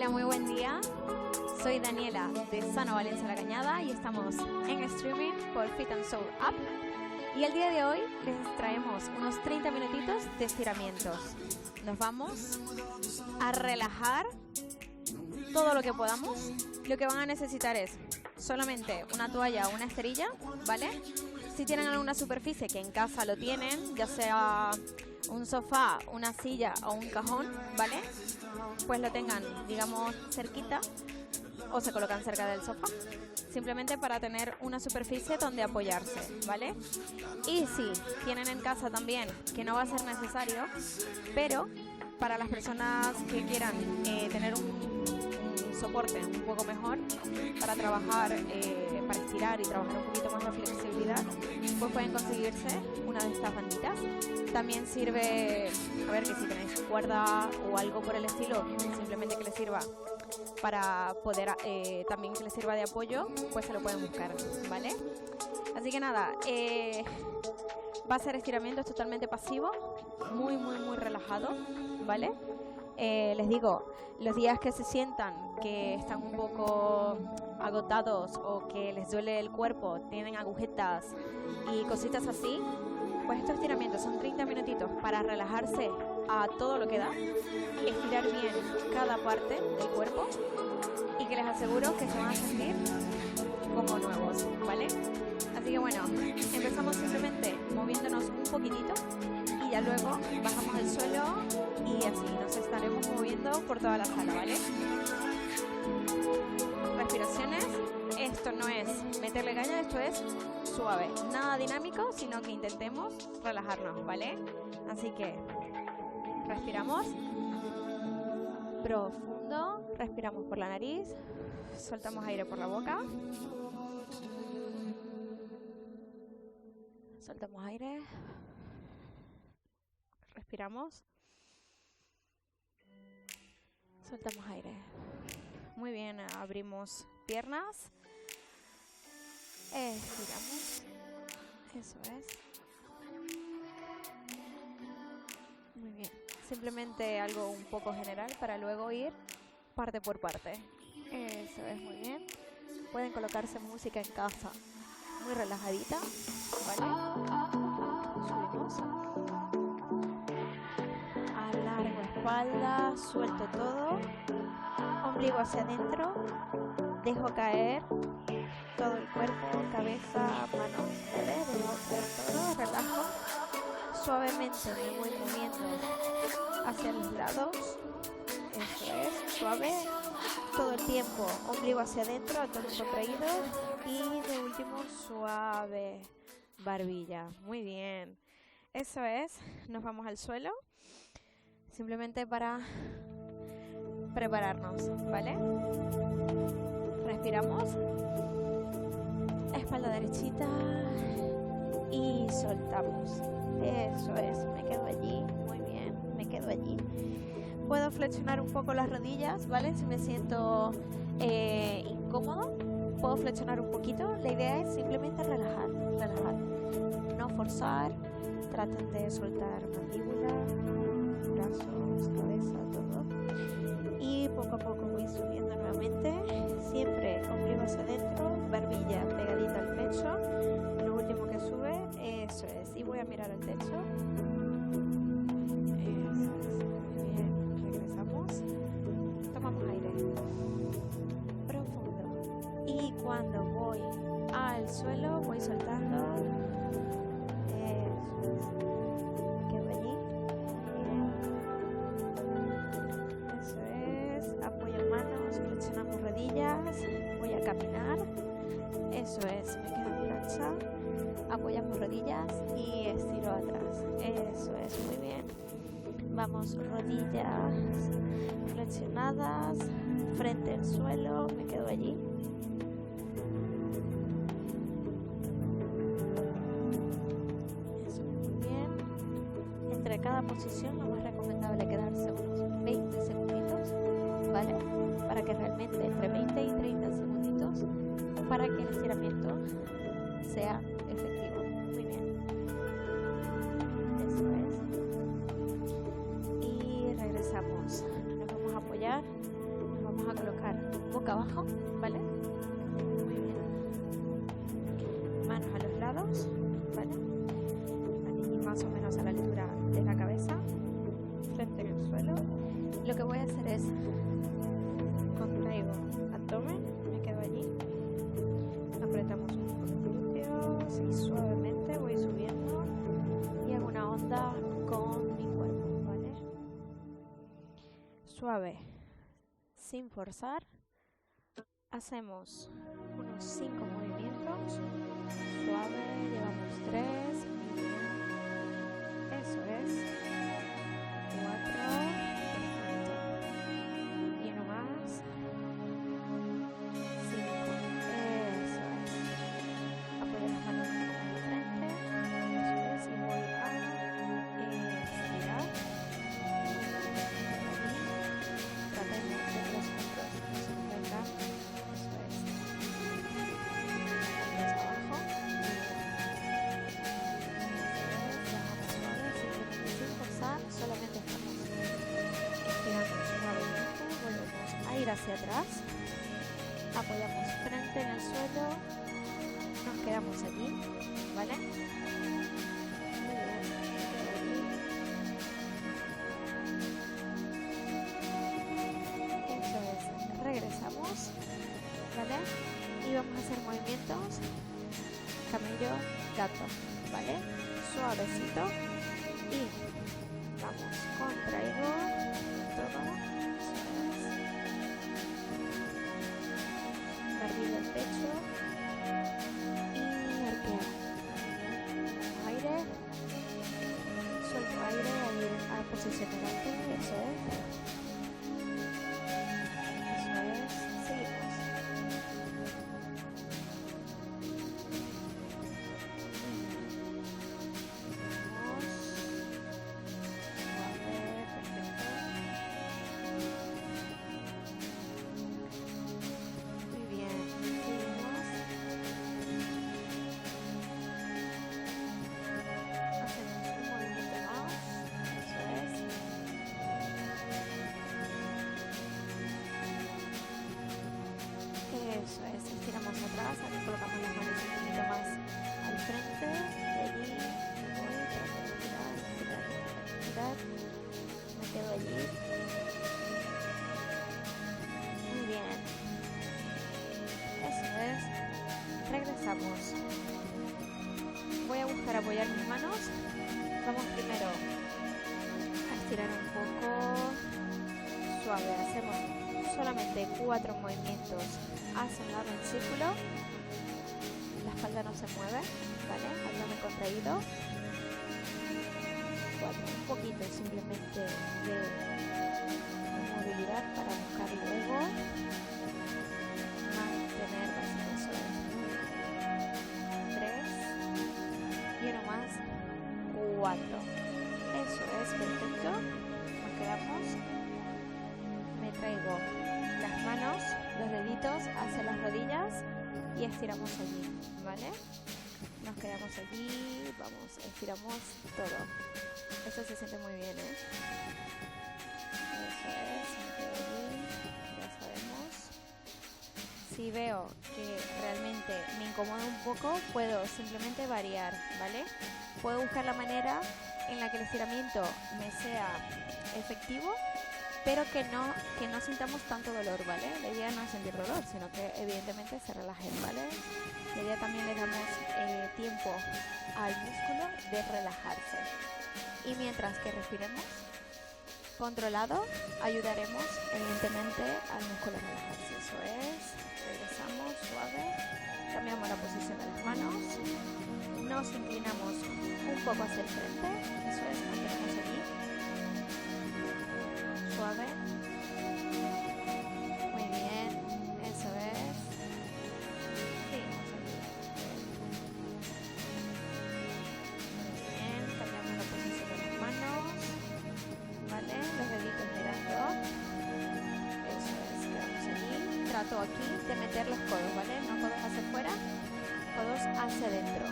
Hola, muy buen día. Soy Daniela de Sano Valencia La Cañada y estamos en streaming por Fit and Soul App. Y el día de hoy les traemos unos 30 minutitos de estiramientos. Nos vamos a relajar todo lo que podamos. Lo que van a necesitar es solamente una toalla o una esterilla, ¿vale? Si tienen alguna superficie que en casa lo tienen, ya sea un sofá, una silla o un cajón, ¿vale? Pues lo tengan, digamos, cerquita o se colocan cerca del sofá, simplemente para tener una superficie donde apoyarse, ¿vale? Y si tienen en casa también, que no va a ser necesario, pero para las personas que quieran tener un soporte un poco mejor para trabajar, para estirar y trabajar un poquito más la flexibilidad, pues pueden conseguirse una de estas banditas. También sirve, a ver, que si tenéis cuerda o algo por el estilo, simplemente que les sirva para poder, también que les sirva de apoyo, pues se lo pueden buscar, ¿vale? Así que nada, va a ser estiramientos totalmente pasivo, muy relajado, ¿vale? Les digo, los días que se sientan que están un poco agotados o que les duele el cuerpo, tienen agujetas y cositas así, pues estos estiramientos son 30 minutitos para relajarse a todo lo que da, estirar bien cada parte del cuerpo y que les aseguro que se van a sentir como nuevos, ¿vale? Así que bueno, empezamos simplemente moviéndonos un poquitito y ya luego bajamos al suelo y así nos estaremos moviendo por toda la sala, ¿vale? Respiraciones. Esto no es meterle caña, esto es suave, nada dinámico, sino que intentemos relajarnos, ¿vale? Así que respiramos profundo, respiramos por la nariz, soltamos aire por la boca, soltamos aire, respiramos, soltamos aire. Muy bien, abrimos piernas, estiramos, eso es. Muy bien, simplemente algo un poco general para luego ir parte por parte. Eso es, muy bien. Pueden colocarse música en casa muy relajadita, ¿vale? Subimos. Alargo espalda, suelto todo. Ombligo hacia adentro. Dejo caer todo el cuerpo, cabeza, manos, ¿vale? Dejo caer todo, relajo. Suavemente me voy moviendo hacia los lados. Eso es, suave. Todo el tiempo, ombligo hacia adentro, abdomen contraído. Y de último, suave, barbilla. Muy bien. Eso es, nos vamos al suelo. Simplemente para prepararnos, ¿vale? Respiramos. Espalda derechita. Y soltamos. Eso es, me quedo allí. Muy bien, me quedo allí. Puedo flexionar un poco las rodillas, ¿vale? Si me siento incómodo, puedo flexionar un poquito. La idea es simplemente relajar. No forzar. Traten de soltar mandíbula, brazos, cabeza, todo. Y poco a poco voy subiendo nuevamente. Siempre ombligo hacia adentro, barbilla pegadita al pecho. Lo último que sube, eso es. Y voy a mirar al techo. Tomamos aire profundo y cuando voy al suelo voy soltando. Eso es. Me quedo allí. Bien. Eso es. Apoyo manos, flexionamos rodillas. Voy a caminar. Eso es. Me quedo en plancha. Apoyamos rodillas y estiro atrás. Eso es. Muy bien. Vamos, rodillas flexionadas, frente al suelo, me quedo allí. Eso, muy bien. Entre cada posición lo más recomendable quedarse unos 20 segunditos, ¿vale? Para que realmente entre 20 y 30 segunditos, para que el estiramiento sea efectivo. Muy bien. Eso es. Regresamos, nos vamos a apoyar, nos vamos colocar boca abajo, ¿vale? Muy bien. Manos a los lados, ¿vale? Aquí más o menos a la altura de la cabeza, frente en el suelo. Lo que voy a hacer es contraigo abdomen, me quedo allí, apretamos un poco los glúteos y suavemente voy subiendo y hago una onda con mi cuerpo, ¿vale? Suave, sin forzar. Hacemos unos 5 movimientos. Suave, llevamos 3. Muy bien. Eso es. 4. Perfecto. Y uno más. 5. Eso es. Apoyo las manos en la frente. Eso es. Y voy a estirar. Tratemos de que los hombros no se muevan. Eso es. Hombros abajo. Bajamos suave, simplemente sin forzar. Solamente estamos estirando suavemente. Volvemos a ir hacia atrás. Apoyamos frente en el suelo. Nos quedamos allí, ¿vale? Muy bien. Eso es. Regresamos, ¿vale? Y vamos a hacer movimientos camello, gato, ¿vale? Suavecito. Y vamos, contraigo todo. Eso es. Barrido el pecho. Y arqueo. Aire. Suelto aire a posición delante. Eso es. Eso es. Seguimos. Vamos. Suave, perfecto. Muy bien. Seguimos. Hacemos un movimiento más. Eso es. Eso es, estiramos atrás, aquí colocamos las manos un poquito más al frente, y allí me voy, trato de estirar, me quedo allí. Muy bien, eso es, regresamos. Voy a buscar apoyar mis manos, vamos primero a estirar un poco, suave, hacemos solamente 4 movimientos hacia un lado en círculo, la espalda no se mueve, ¿vale? Abdomen contraído. 4, un poquito simplemente de movilidad para buscar luego mantener bastante suave. 3 y uno más, 4. Eso es, perfecto. Nos quedamos. Me traigo las manos, los deditos hacia las rodillas y estiramos allí, ¿vale? Nos quedamos allí, vamos, estiramos todo. Esto se siente muy bien, ¿eh? Eso es, me quedo allí, ya sabemos. Si veo que realmente me incomoda un poco, puedo simplemente variar, ¿vale? Puedo buscar la manera en la que el estiramiento me sea efectivo, pero que no sintamos tanto dolor, ¿vale? La idea no es sentir dolor, sino que evidentemente se relajen, ¿vale? La idea también le damos tiempo al músculo de relajarse. Y mientras que respiremos controlado, ayudaremos evidentemente al músculo a relajarse. Eso es, regresamos suave, cambiamos la posición de las manos, nos inclinamos un poco hacia el frente, eso es, mantenemos allí. Suave. Muy bien, eso es. Seguimos aquí. Muy bien, cambiamos la posición de las manos. ¿Vale? Los deditos mirando. Eso es, quedamos allí. Trato aquí de meter los codos, ¿vale? No codos hacia afuera, codos hacia adentro.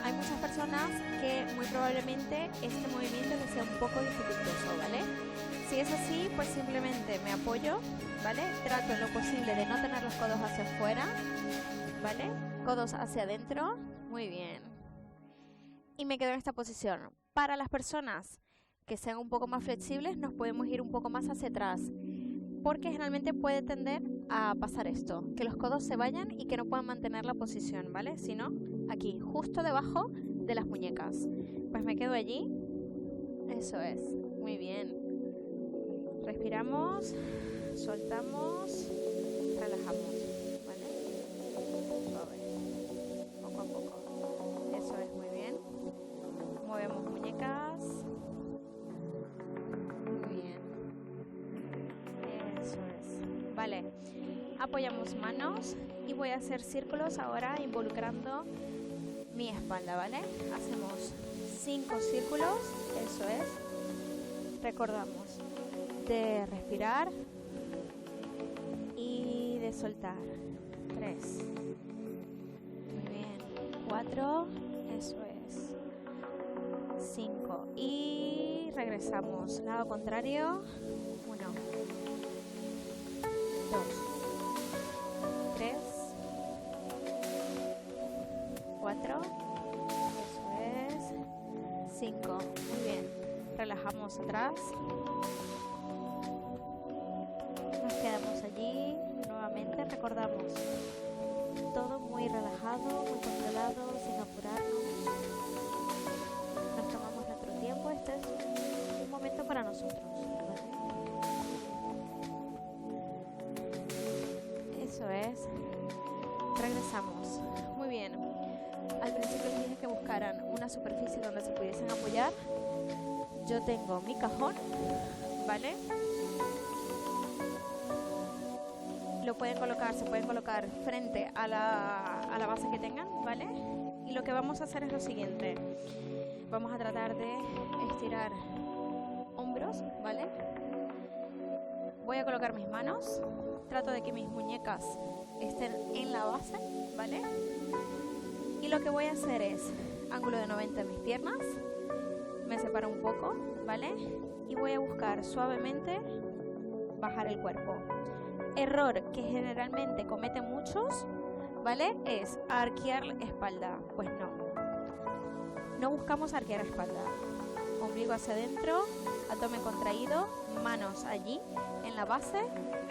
Hay muchas personas que muy probablemente este movimiento les sea un poco dificultoso, ¿vale? Si es así, pues simplemente me apoyo, ¿vale? Trato en lo posible de no tener los codos hacia afuera, ¿vale? Codos hacia adentro, muy bien. Y me quedo en esta posición. Para las personas que sean un poco más flexibles, nos podemos ir un poco más hacia atrás, porque generalmente puede tender a pasar esto, que los codos se vayan y que no puedan mantener la posición, ¿vale? Si no, aquí, justo debajo de las muñecas. Pues me quedo allí. Eso es, muy bien. Respiramos, soltamos, relajamos, ¿vale? Suave, poco a poco. Eso es, muy bien. Movemos muñecas. Muy bien. Eso es. Vale. Apoyamos manos y voy a hacer círculos ahora involucrando mi espalda, ¿vale? Hacemos 5 círculos, eso es. Recordamos de respirar y de soltar. 3. Muy bien. 4, eso es. 5 y regresamos. Lado contrario. 1, 2, 3, 4, eso es, 5, muy bien, relajamos atrás, nos quedamos allí, nuevamente recordamos, todo muy relajado, muy controlado, sin apurarnos, nos tomamos nuestro tiempo, este es un momento para nosotros, ¿vale? Eso es, regresamos, muy bien. Al principio les dije que buscaran una superficie donde se pudiesen apoyar. Yo tengo mi cajón, ¿vale? Lo pueden colocar, se pueden colocar frente a la base que tengan, ¿vale? Y lo que vamos a hacer es lo siguiente. Vamos a tratar de estirar hombros, ¿vale? Voy a colocar mis manos. Trato de que mis muñecas estén en la base, ¿vale? Y lo que voy a hacer es ángulo de 90 en mis piernas, me separo un poco, ¿vale? Y voy a buscar suavemente bajar el cuerpo. Error que generalmente cometen muchos, ¿vale? Es arquear la espalda. Pues no. No buscamos arquear la espalda. Ombligo hacia adentro, abdomen contraído, manos allí en la base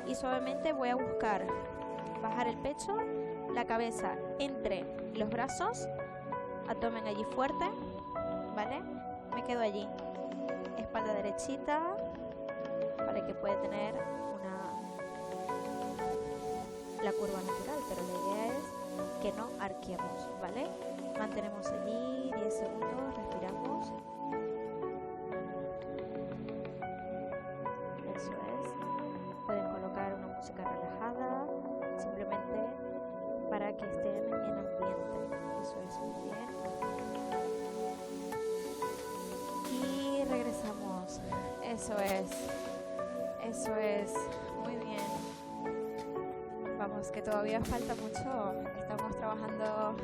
y suavemente voy a buscar bajar el pecho, la cabeza entre los brazos, abdomen allí fuerte, ¿vale? Me quedo allí, espalda derechita, para que pueda tener la curva natural, pero la idea es que no arqueemos, ¿vale? Mantenemos allí 10 segundos, respiramos. Eso es. Pueden colocar una música relajada, simplemente para que estén en ambiente. Eso es, muy bien. Y regresamos. Eso es. Eso es. Muy bien. Vamos, que todavía falta mucho. Estamos trabajando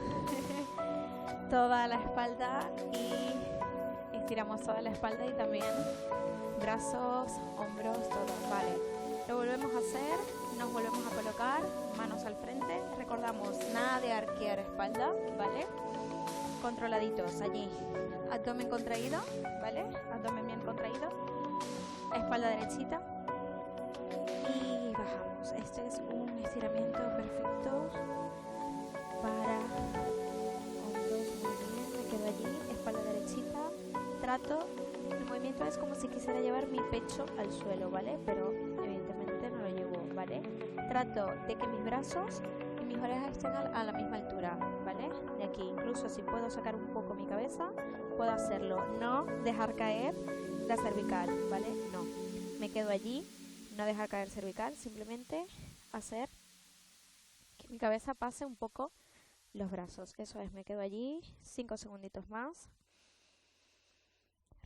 toda la espalda y estiramos toda la espalda y también brazos, hombros, todo. Vale. Lo volvemos a hacer, nos volvemos a colocar, manos al frente. Recordamos, nada de arquear espalda, ¿vale? Controladitos allí. Abdomen contraído, ¿vale? Abdomen bien contraído. Espalda derechita. Y bajamos. Este es un estiramiento perfecto para hombros. Muy bien, me quedo allí. Espalda derechita. Trato. El movimiento es como si quisiera llevar mi pecho al suelo, ¿vale? Pero evidentemente no lo llevo, ¿vale? Trato de que mis brazos y mis orejas estén a la misma altura, ¿vale? De aquí, incluso si puedo sacar un poco mi cabeza, puedo hacerlo. No dejar caer la cervical, ¿vale? No. Me quedo allí, no dejar caer cervical, simplemente hacer que mi cabeza pase un poco los brazos. Eso es, me quedo allí, 5 segunditos más.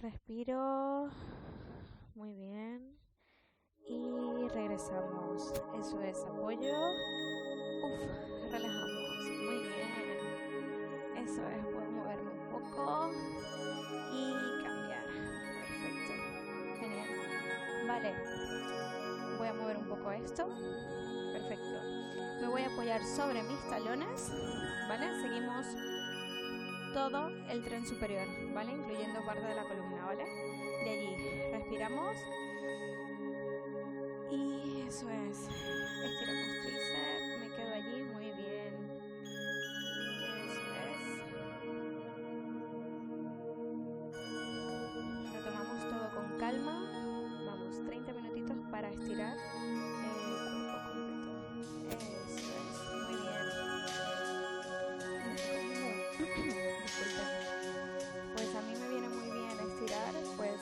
Respiro, muy bien, y regresamos, eso es, apoyo, relajamos, muy bien, eso es, puedo moverme un poco y cambiar, perfecto, genial, Vale. Voy a mover un poco esto. Perfecto. Me voy a apoyar sobre mis talones, ¿vale? Seguimos todo el tren superior, ¿vale? Incluyendo parte de la columna, ¿vale? De allí respiramos. Y eso es. Estiramos tríceps, me quedo allí, muy bien. Eso es. Retomamos todo con calma. Vamos, 30 minutitos para estirar el cuerpo completo. Eso es, muy bien. Disculpen. Pues a mí me viene muy bien estirar, pues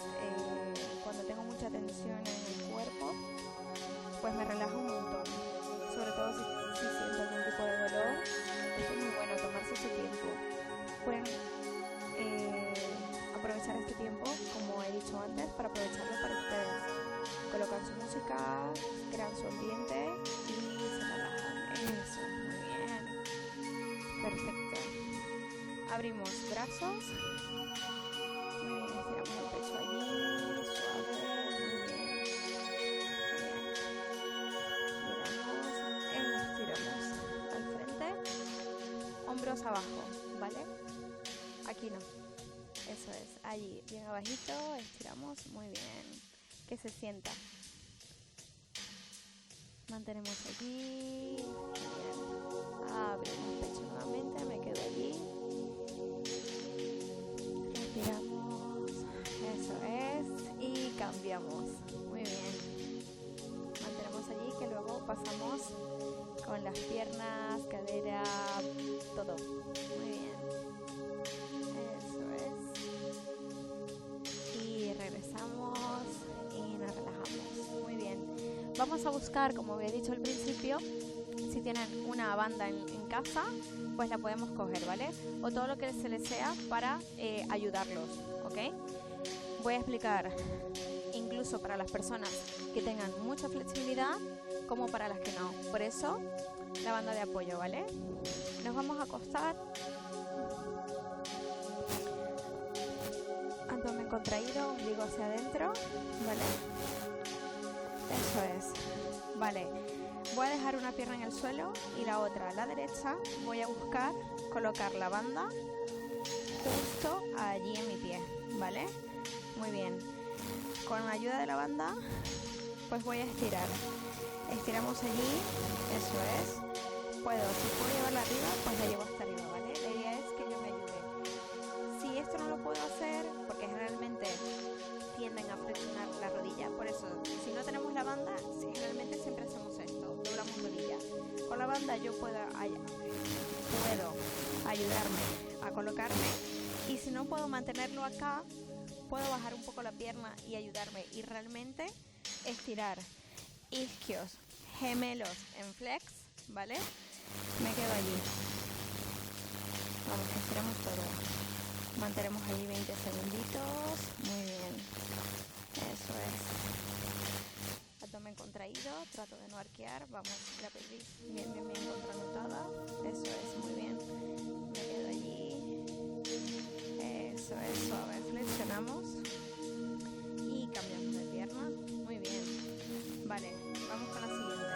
cuando tengo mucha tensión en el cuerpo, pues me relaja un montón, sobre todo si siento algún tipo de dolor. Esto es muy bueno, tomarse su tiempo. Pueden aprovechar este tiempo, como he dicho antes, para aprovecharlo para ustedes. Colocan su música, crean su ambiente y se relajan. Eso, muy bien. Perfecto. Abrimos brazos. Muy bien, estiramos el pecho allí, suave, muy bien. Estiramos al frente, hombros abajo, ¿vale? Aquí no, eso es, allí, bien abajito, estiramos, muy bien, que se sienta. Mantenemos allí, bien. Abrimos el pecho nuevamente, me quedo allí. Respiramos, eso es, y cambiamos, muy bien. Mantenemos allí, que luego pasamos con las piernas, cadera, todo. Muy bien. Eso es. Y regresamos y nos relajamos. Muy bien. Vamos a buscar, como había dicho al principio, si tienen una banda en casa, pues la podemos coger, ¿vale? O todo lo que se les sea para ayudarlos, ¿ok? Voy a explicar, incluso para las personas que tengan mucha flexibilidad, como para las que no. Por eso, la banda de apoyo, ¿vale? Nos vamos a acostar. Abdomen contraído, ombligo hacia adentro, ¿vale? Eso es. Vale. Voy a dejar una pierna en el suelo y la otra a la derecha. Voy a buscar colocar la banda justo allí en mi pie, ¿vale? Muy bien. Con la ayuda de la banda, pues voy a estirar. Estiramos allí, eso es. Si puedo llevarla arriba, pues la llevo hasta arriba, ¿vale? La idea es que yo me ayude. Si esto no lo puedo hacer, porque generalmente tienden a flexionar la rodilla, por eso, si no tenemos la banda, generalmente siempre hacemos esto, doblamos rodilla. Con la banda yo puedo ayudarme a colocarme, y si no puedo mantenerlo acá, puedo bajar un poco la pierna y ayudarme, y realmente estirar isquios, gemelos en flex, ¿vale? Me quedo allí. Vamos, estiramos todo. Mantenemos allí 20 segunditos. Muy bien. Eso es. Abdomen contraído. Trato de no arquear. Vamos, la pelvis bien contranutada. Eso es, muy bien. Me quedo allí. Eso es, suave. Flexionamos. Y cambiamos de pierna. Muy bien. Vale, vamos con la siguiente.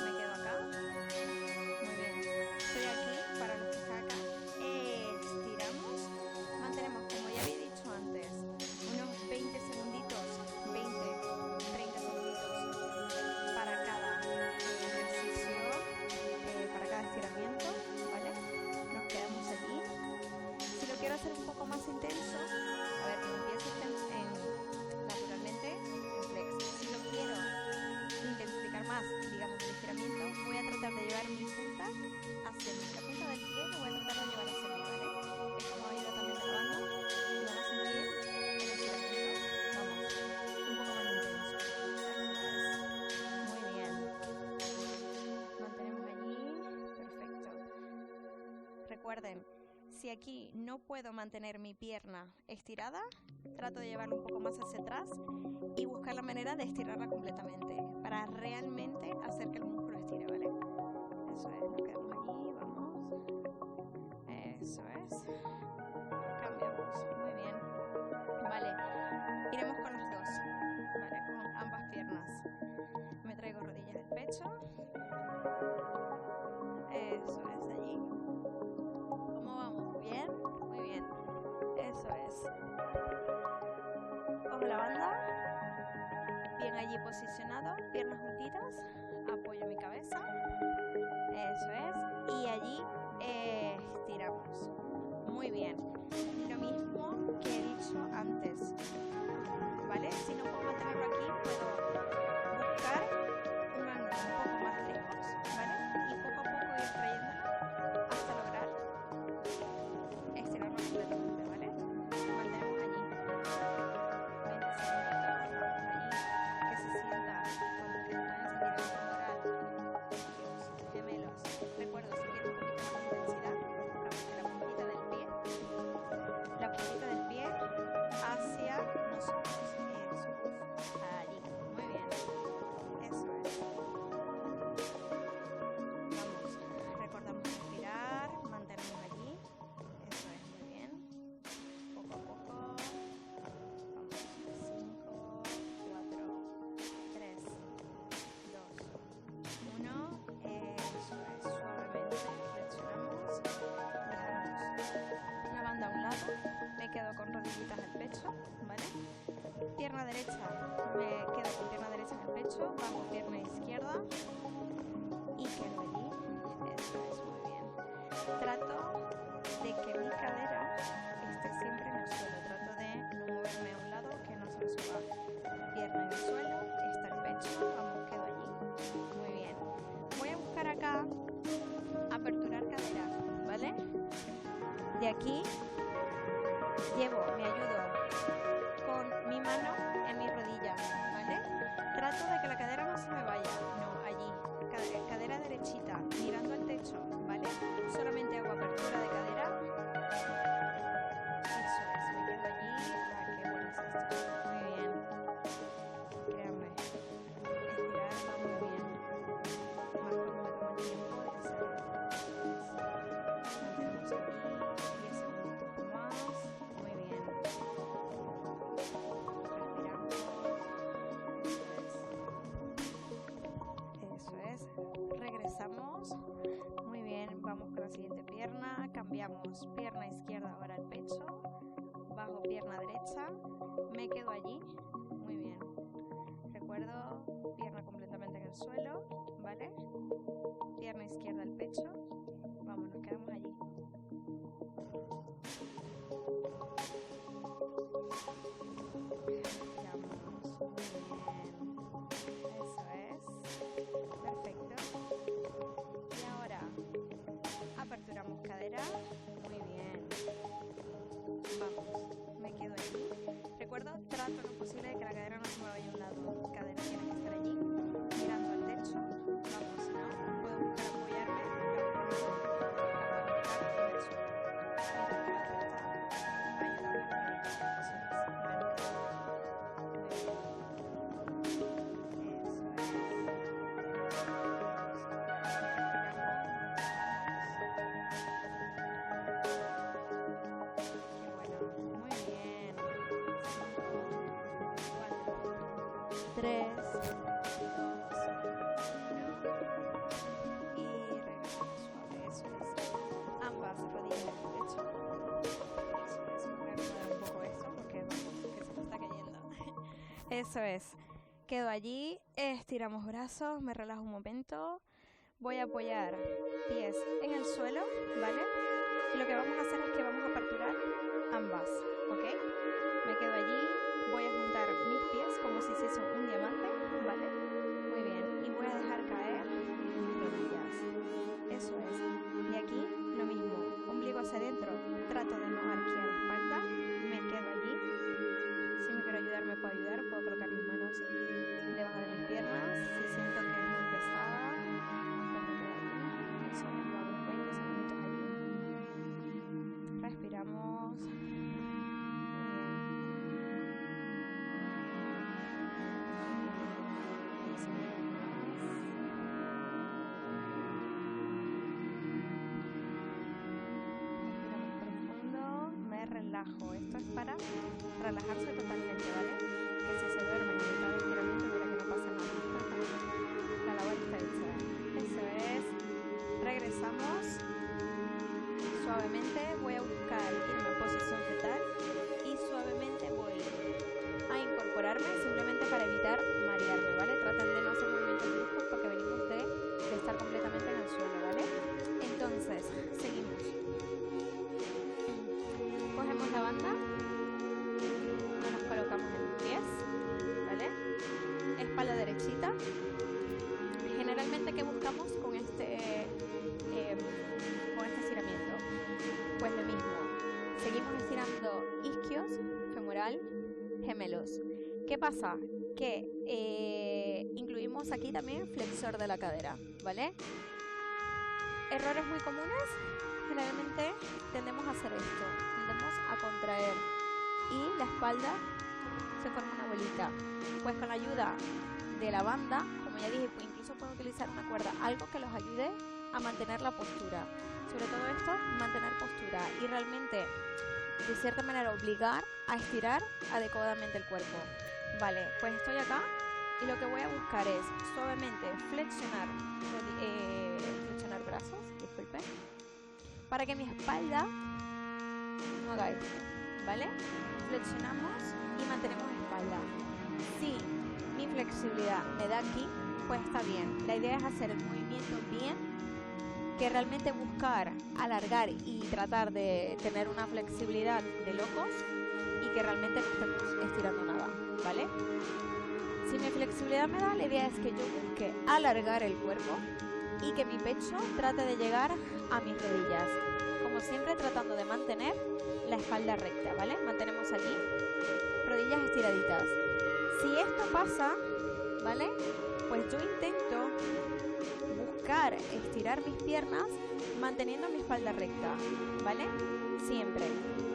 Me quedo acá. Muy bien. Estoy aquí para los que están acá. Estiramos. Mantenemos, como ya había dicho antes, unos 20 segunditos, 30 segunditos para cada ejercicio, para cada estiramiento, ¿vale? Nos quedamos allí. Si lo quiero hacer un poco más intenso, a ver, que empiece naturalmente en flex. Si lo quiero intensificar más, digamos, el estiramiento, voy a tratar de llevar mi punta hacia mí. La punta del pie lo voy a tratar de llevar hacia mí, ¿vale? Esto me ayuda también a la banda y van a sentir el estiramiento, vamos, un poco más intenso. Eso es. Muy bien. Mantenemos allí. Perfecto. Recuerden, si aquí no puedo mantener mi pierna estirada, trato de llevarla un poco más hacia atrás y buscar la manera de estirarla completamente para realmente hacer que el músculo estire, ¿vale? Eso es, nos quedamos allí, vamos. Eso es. Cambiamos, muy bien. Vale, iremos con las dos. Vale, allí posicionado, piernas juntitas, apoyo mi cabeza, eso es, y allí estiramos. Muy bien, lo mismo que he dicho antes, ¿vale? Si no puedo mantenerlo aquí, puedo buscar un ángulo un poco más lejos, ¿vale? Y poco a poco ir trayéndolo hasta lograr estirarlo completamente, ¿vale? Mantenemos allí 20 segunditos, allí que se sienta como que estoy en estiramiento lateral, los gemelos. Recuerdo, si quiero un poquito más de intensidad, la puntita del pie hacia nosotros. Eso, allí, muy bien, eso es. Vamos, recordamos respirar, mantenemos allí, eso es, muy bien. Poco a poco, vamos, 5, 4, 3, 2, 1, eso es, suavemente flexionamos, dejamos la banda a un lado, me quedo con rodillitas al pecho, ¿vale? Pierna derecha, me quedo con pierna derecha en el pecho, bajo pierna izquierda y quedo allí, eso es, muy bien. Trato de que mi cadera esté siempre en el suelo, trato de no moverme a un lado, que no se me suba. Pierna en el suelo, está el pecho, vamos, quedo allí, muy bien. Voy a buscar acá, aperturar cadera, ¿vale? De aquí me ayudo con mi mano en mi rodilla, ¿vale? Trato de que la cadera no se me vaya, no, allí, cadera derechita, mirando al techo, ¿vale? Solamente hago apertura de cadera, eso es, me quedo allí para que vuelva a estirar, muy bien, créanme, estirar va muy bien, más cuando me tomo el tiempo de hacerlo, mantenemos allí, 10 segunditos más. Muy bien. Respiramos. Eso es. Regresamos. Muy bien. Vamos con la siguiente pierna. Cambiamos. Pierna izquierda ahora al pecho. Bajo pierna derecha. Me quedo allí. Muy bien. Recuerdo, pierna completamente en el suelo. ¿Vale? Pierna izquierda al pecho. Vamos, nos quedamos allí. Eso es, perfecto. Y ahora aperturamos cadera, muy bien. Vamos, me quedo allí. Recuerdo, trato lo posible de que la cadera no se me vaya a un lado. Cadera tiene que estar allí, mirando al techo. Vamos, si no, puedo buscar apoyarme, pero en el suelo. Mientras que la otra está ayudando con el pecho. Eso es, ¿vale? Eso es, quedo allí, estiramos brazos, me relajo un momento, voy a apoyar pies en el suelo, ¿vale? Y lo que vamos a hacer es que vamos a aperturar ambas, ¿ok? Me quedo allí, voy a juntar mis pies como si hiciese un diamante, ¿vale? Muy bien, y voy a dejar caer mis rodillas, eso es. Y aquí lo mismo, ombligo hacia adentro, trato de no arquear espalda, me quedo allí. Si me quiero ayudar, me puedo ayudar, puedo colocar mis manos debajo de mis piernas. Si siento que es muy pesada, pues me quedo allí. Eso es, lo hago 20 segunditos allí. Respiramos. Muy bien. 10 segundos más. Respiramos profundo. Me relajo. Esto es para relajarse totalmente, ¿vale? Que si se duermen en mitad de estiramiento, mira que no pasa nada. La labor está hecha. Eso es. Regresamos. Suavemente voy a buscar irme en posición fetal y suavemente voy a incorporarme simplemente para evitar marearme. realmente, ¿qué buscamos con este estiramiento? Pues lo mismo, seguimos estirando isquios, femoral, gemelos. ¿Qué pasa? Que incluimos aquí también flexor de la cadera, ¿vale? Errores muy comunes, generalmente tendemos a hacer esto, tendemos a contraer y la espalda se forma una bolita. Pues con la ayuda de la banda, como ya dije, pues incluso pueden utilizar una cuerda, algo que los ayude a mantener la postura. Sobre todo esto, mantener postura y realmente, de cierta manera, obligar a estirar adecuadamente el cuerpo. Vale, pues estoy acá y lo que voy a buscar es suavemente flexionar brazos, disculpen, para que mi espalda no haga esto, ¿vale? Flexionamos y mantenemos espalda. Si mi flexibilidad me da aquí, pues está bien. La idea es hacer el movimiento bien, que realmente buscar alargar y tratar de tener una flexibilidad de locos y que realmente no estemos estirando nada, ¿vale? Si mi flexibilidad me da, la idea es que yo busque alargar el cuerpo y que mi pecho trate de llegar a mis rodillas. Como siempre, tratando de mantener la espalda recta, ¿vale? Mantenemos aquí, rodillas estiraditas. Si esto pasa, ¿vale? Pues yo intento buscar estirar mis piernas manteniendo mi espalda recta, ¿vale? Siempre.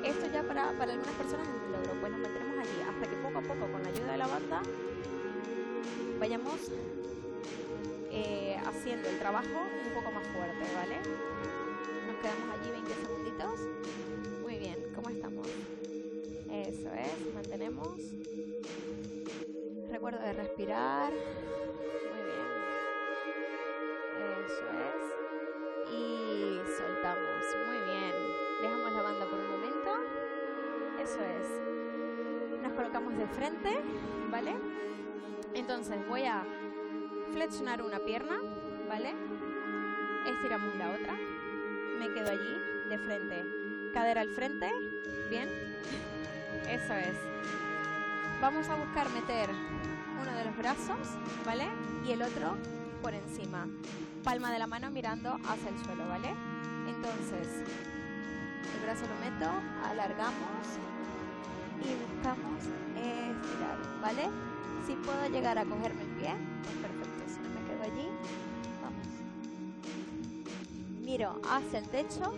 Esto ya para algunas personas es un logro, pues nos mantenemos allí hasta que poco a poco, con la ayuda de la banda, vayamos haciendo el trabajo un poco más fuerte, ¿vale? Nos quedamos allí 20 segunditos. Muy bien, ¿cómo estamos? Eso es, mantenemos. Recuerdo de respirar. Muy bien. Eso es. Y soltamos. Muy bien. Dejamos la banda por un momento. Eso es. Nos colocamos de frente, ¿vale? Entonces voy a flexionar una pierna, ¿vale? Estiramos la otra. Me quedo allí, de frente. Cadera al frente. Bien. Eso es. Vamos a buscar meter uno de los brazos, ¿vale? Y el otro por encima. Palma de la mano mirando hacia el suelo, ¿vale? Entonces, el brazo lo meto, alargamos y buscamos estirar, ¿vale? Si puedo llegar a cogerme el pie, pues perfecto. Si no me quedo allí, vamos. Miro hacia el techo,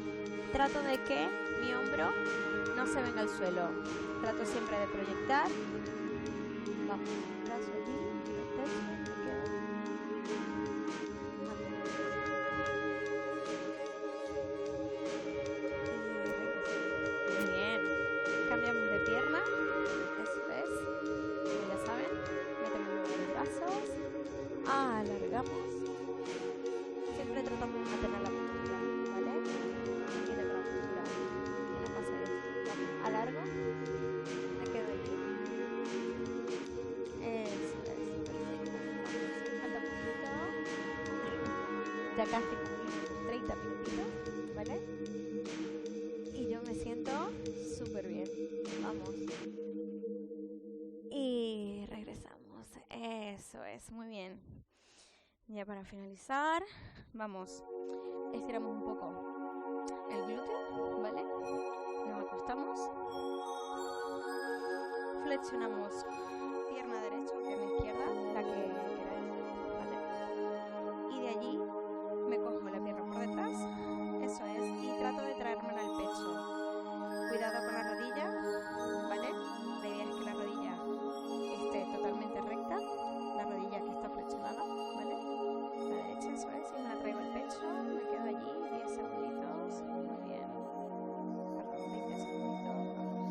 trato de que mi hombro no se venga al suelo. Trato siempre de proyectar. Vamos, brazo allí, miro el techo, me quedo. Muy bien. Cambiamos de pierna. Eso es. Como ya saben, metemos los brazos. Alargamos. Siempre tratamos de mantener la postura, ¿vale? Aquí tengo la postura. Que no pase esto. Vamos, alargo. Me quedo allí. Eso es, perfecto. Falta un poquito. Ya casi cumplimos 30 minutitos, ¿vale? Y yo me siento súper bien. Vamos. Y regresamos. Eso es, muy bien. Ya para finalizar, vamos. Estiramos un poco el glúteo, ¿vale? Nos acostamos. Flexionamos pierna derecha o pierna izquierda, la que queráis, ¿vale? Y de allí me cojo la pierna por detrás, eso es, y trato de traérmela al pecho. Cuidado con la rodilla, ¿vale? La idea es que la rodilla esté totalmente recta, la rodilla que está flexionada, ¿vale? La derecha, eso es, y me la traigo al pecho, me quedo allí 10 segunditos, muy bien. Perdón, 20 segunditos, vamos.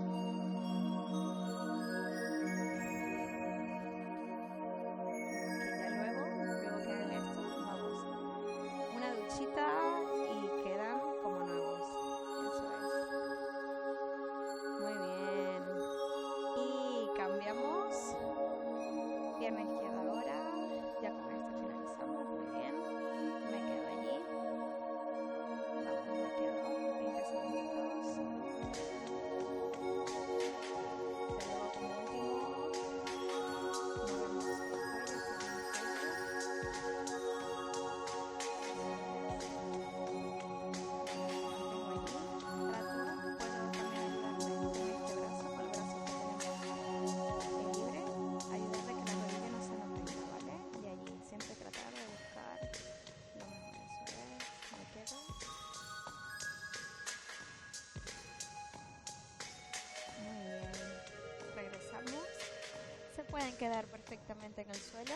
pueden quedar perfectamente en el suelo,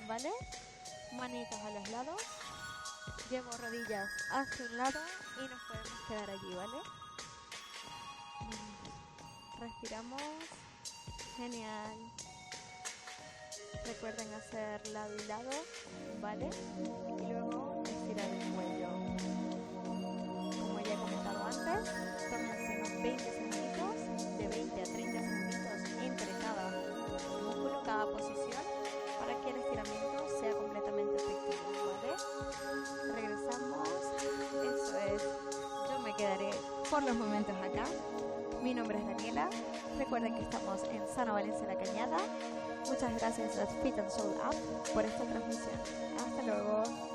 ¿vale? Manitos a los lados. Llevo rodillas hacia un lado y nos podemos quedar allí, ¿vale? Respiramos. Genial. Recuerden hacer lado y lado, ¿vale? Y luego estirar el cuello. Como ya he comentado antes, tómense unos 20 segunditos, de 20 a 30 segunditos entre cada músculo, cada posición, para que el estiramiento sea completamente efectivo, ¿vale? Regresamos. Eso es. Yo me quedaré por los momentos acá. Mi nombre es Daniela. Recuerden que estamos en Sano Valencia La Cañada. Muchas gracias a Fit and Soul Up por esta transmisión. Hasta luego.